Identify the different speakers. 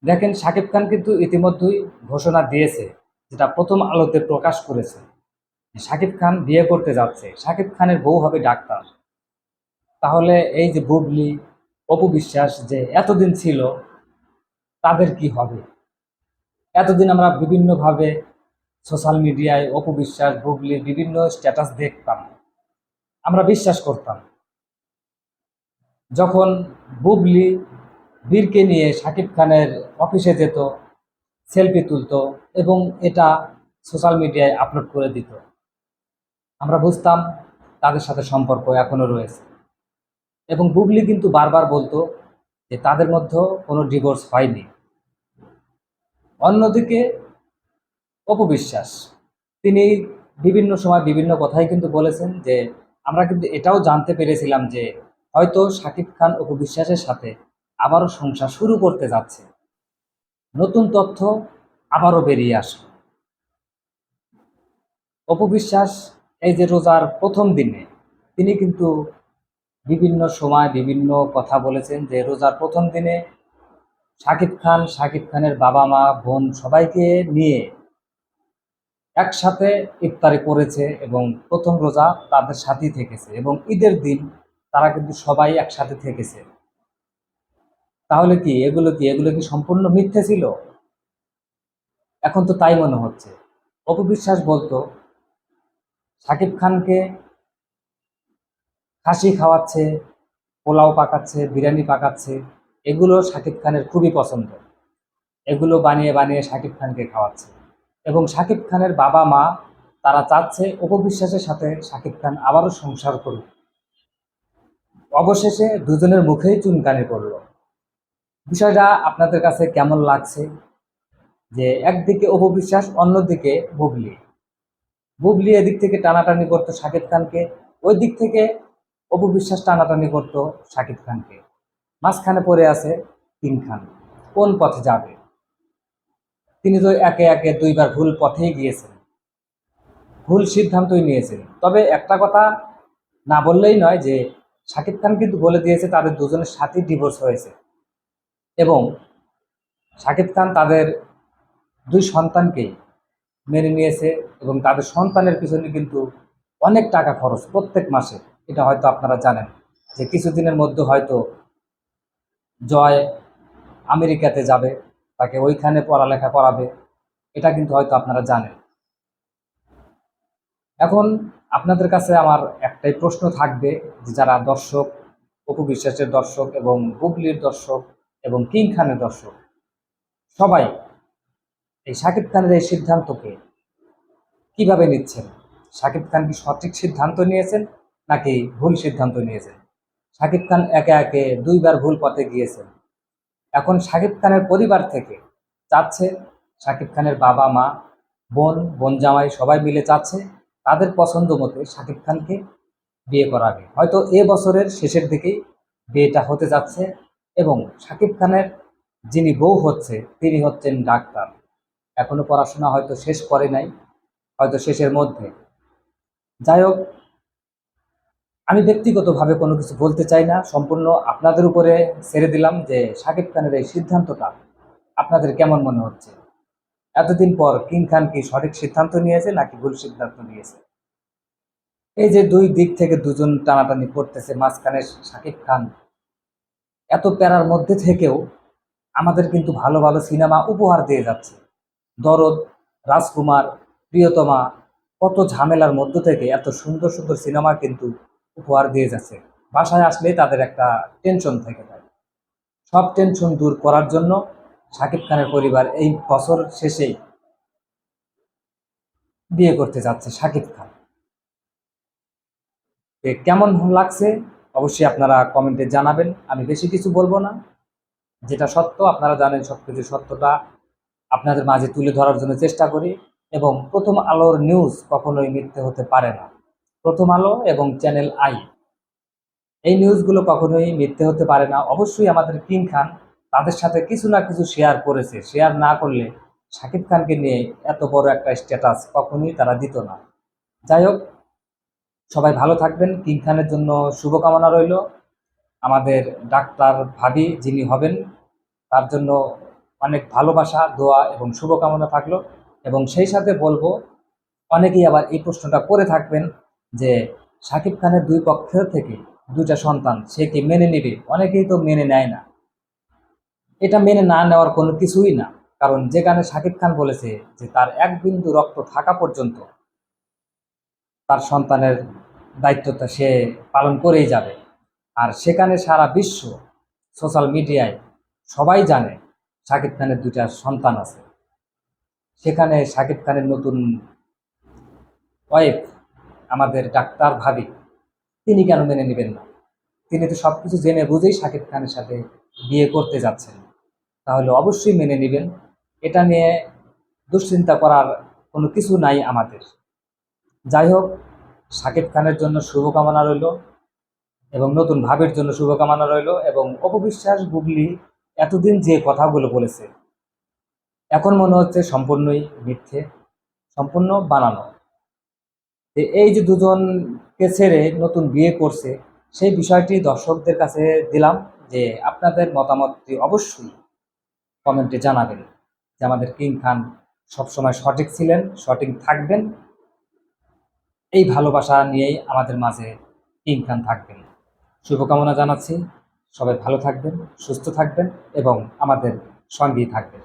Speaker 1: দেখেন, শাকিব খান কিন্তু ইতিমধ্যেই ঘোষণা দিয়েছে, যেটা প্রথম আলোতে প্রকাশ করেছে, যে শাকিব খান বিয়ে করতে যাচ্ছে, শাকিব খানের বউ হবে ডাক্তার। তাহলে এই যে বুবলি, অপু বিশ্বাস যে এতদিন ছিল, তাদের কি হবে? এতদিন আমরা বিভিন্নভাবে সোশ্যাল মিডিয়ায় অপু বিশ্বাস, বুবলির বিভিন্ন স্ট্যাটাস দেখতাম, আমরা বিশ্বাস করতাম। যখন বুবলি বীরকে নিয়ে শাকিব খানের অফিসে যেত, সেলফি তুলতো এবং এটা সোশ্যাল মিডিয়ায় আপলোড করে দিত, আমরা বুঝতাম তাদের সাথে সম্পর্ক এখনো রয়েছে। এবং বুবলি কিন্তু বারবার বলতো যে তাদের মধ্যে কোনো ডিভোর্স হয়নি। অন্যদিকে অপবিশ্বাস, তিনি বিভিন্ন সময় বিভিন্ন কথাই কিন্তু বলেছেন যে আমরা কিন্তু এটাও জানতে পেরেছিলাম যে হয়তো শাকিব খান অপবিশ্বাসের সাথে আবারও সংসার শুরু করতে যাচ্ছে। নতুন তথ্য আবারও বেরিয়ে আসলো। অপবিশ্বাস এই যে রোজার প্রথম দিনে তিনি কিন্তু বিভিন্ন সময় বিভিন্ন কথা বলেছেন যে রোজার প্রথম দিনে শাকিব খানের বাবা মা বোন সবাইকে নিয়ে একসাথে ইফতারি করেছে এবং প্রথম রোজা তাদের সাথেই থেকেছে এবং ঈদের দিন তারা কিন্তু সবাই একসাথে থেকেছে। তাহলে কি এগুলো কি সম্পূর্ণ মিথ্যে ছিল? এখন তো তাই মনে হচ্ছে। অপবিশ্বাস বলতো শাকিব খানকে খাসি খাওয়াচ্ছে, পোলাও পাকাচ্ছে, বিরিয়ানি পাকাচ্ছে, এগুলো শাকিব খানের খুবই পছন্দ। এগুলো বানিয়ে বানিয়ে শাকিব খানকে খাওয়াচ্ছে এবং শাকিব খানের বাবা মা তারা চাচ্ছে অপবিশ্বাসের সাথে শাকিব খান আবারও সংসার করুক। অবশেষে দুজনের মুখেই চুনকানি পড়ল। বিষয়টা আপনাদের কাছে কেমন লাগছে? যে একদিকে অপবিশ্বাস, অন্যদিকে বুবলি। বুবলি এদিক থেকে টানাটানি করতো শাকিব খানকে, ওই দিক থেকে অপবিশ্বাস টানাটানি করতো শাকিব খানকে। মাঝখানে পড়ে আছে কিং খান। কোন পথে যাবে? তিনি তো একে একে দুইবার ভুল পথেই গিয়েছেন, ভুল সিদ্ধান্তই নিয়েছেন। তবে একটা কথা না বললেই নয় যে শাকিব খান কিন্তু বলে দিয়েছে তাদের দুজনের সাথেই ডিভোর্স হয়েছে এবং শাকিব খান তাদের দুই সন্তানকেই মেনে নিয়েছে এবং তাদের সন্তানের পিছনে কিন্তু অনেক টাকা খরচ প্রত্যেক মাসে। এটা হয়তো আপনারা জানেন যে কিছুদিনের মধ্যে হয়তো জয় আমেরিকাতে যাবে, তাকে ওইখানে পড়ালেখা করাবে, এটা কিন্তু হয়তো আপনারা জানেন। এখন আপনাদের কাছে আমার একটাই প্রশ্ন থাকবে, যে যারা দর্শক, অপু বিশ্বাসের দর্শক এবং বুবলির দর্শক এবং কিং খানের দর্শক, সবাই এই শাকিব খানের এই সিদ্ধান্তকে কিভাবে নিচ্ছেন? শাকিব খান কি সঠিক সিদ্ধান্ত নিয়েছেন নাকি ভুল সিদ্ধান্ত নিয়েছেন? শাকিব খান একে একে দুইবার ভুল পথে গিয়েছেন। এখন শাকিব খানের পরিবার থেকে চাচ্ছে, শাকিব খানের বাবা মা বোন জামাই সবাই মিলে চাচ্ছে তাদের পছন্দ মতে শাকিব খানকে বিয়ে করাবে। হয়তো এ বছরের শেষের দিকেই বিয়েটা হতে যাচ্ছে এবং শাকিব খানের যিনি বউ হচ্ছে তিনি হচ্ছেন ডাক্তার। এখনো পড়াশোনা হয়তো শেষ করে নাই, হয়তো শেষের মধ্যে। যাই হোক, আমি ব্যক্তিগতভাবে কোনো কিছু বলতে চাই না, সম্পূর্ণ আপনাদের উপরে ছেড়ে দিলাম যে শাকিব খানের এই সিদ্ধান্তটা আপনাদের কেমন মনে হচ্ছে? এতদিন পর কিং খান কি সঠিক সিদ্ধান্ত নিয়েছে নাকি ভুল সিদ্ধান্ত নিয়েছে? এই যে দুই দিক থেকে দুজন টানাটানি করতেছে, মাঝখানে শাকিব খান এত প্যারার মধ্যে থেকেও আমাদের কিন্তু ভালো ভালো সিনেমা উপহার দিয়ে যাচ্ছে। দরদ, রাজকুমার, প্রিয়তমা, কত ঝামেলার মধ্য থেকে এত সুন্দর সুন্দর সিনেমা কিন্তু উপহার দিয়ে যাচ্ছে। বাসায় আসলেই তাদের একটা টেনশন থেকে যায়। সব টেনশন দূর করার জন্য শাকিব খানের পরিবার এই বছর শেষেই বিয়ে করতে যাচ্ছে শাকিব খান। কেমন লাগছে অবশ্যই আপনারা কমেন্টে জানাবেন। আমি বেশি কিছু বলবো না, যেটা সত্য আপনারা জানেন, সবকিছু সত্যটা আপনাদের মাঝে তুলে ধরার জন্য চেষ্টা করি। এবং প্রথম আলোর নিউজ কখনোই মিথ্যে হতে পারে না। প্রথম আলো এবং চ্যানেল আই, এই নিউজগুলো কখনোই মিথ্যে হতে পারে না। অবশ্যই আমাদের কিং খান তাদের সাথে কিছু না কিছু শেয়ার করেছে, শেয়ার না করলে শাকিব খানকে নিয়ে এত বড় একটা স্ট্যাটাস কখনোই তারা দিত না। যাই হোক, সবাই ভালো থাকবেন। কিং খানের জন্য শুভকামনা রইল। আমাদের ডাক্তার ভাবি যিনি হবেন তার জন্য অনেক ভালোবাসা, দোয়া এবং শুভকামনা থাকলো। এবং সেই সাথে বলবো, অনেকেই আবার এই প্রশ্নটা করে থাকবেন যে শাকিব খানের দুই পক্ষ থেকে দুইটা সন্তান সে কি মেনে নেবে? অনেকেই তো মেনে নেয় না। এটা মেনে না নেওয়ার কোনো কিছুই না। কারণ যেখানে শাকিব খান বলেছে যে তার এক বিন্দু রক্ত থাকা পর্যন্ত তার সন্তানের দায়িত্বটা সে পালন করেই যাবে। আর সেখানে সারা বিশ্ব সোশ্যাল মিডিয়ায় সবাই জানে শাকিব খানের দুইটা সন্তান আছে। সেখানে শাকিব খানের নতুন ওয়াইফ, আমাদের ডাক্তার ভাবি, তিনি কেন মেনে নেবেন না? তিনি তো সবকিছু জেনে বুঝেই শাকিব খানের সাথে বিয়ে করতে যাচ্ছেন, তাহলে অবশ্যই মেনে নেবেন। এটা নিয়ে দুশ্চিন্তা করার কোনো কিছু নাই আমাদের। যাই হোক, শাকিব খানের জন্য শুভকামনা রইল এবং নতুন ভাবির জন্য শুভকামনা রইল। এবং অপু বিশ্বাস, বুবলি এতদিন যে কথাগুলো বলেছে এখন মনে হচ্ছে সম্পূর্ণই মিথ্যে, সম্পূর্ণ বানানো। এই যে দুজনকে ছেড়ে নতুন বিয়ে করছে, সেই বিষয়টি দর্শকদের কাছে দিলাম যে আপনাদের মতামতটি অবশ্যই কমেন্টে জানাবেন যে আমাদের কিং খান সবসময় সঠিক ছিলেন, সঠিক থাকবেন। এই ভালোবাসা নিয়েই আমাদের মাঝে কিং খান থাকবেন। শুভকামনা জানাচ্ছি। সবাই ভালো থাকবেন, সুস্থ থাকবেন এবং আমাদের সঙ্গেই থাকবেন।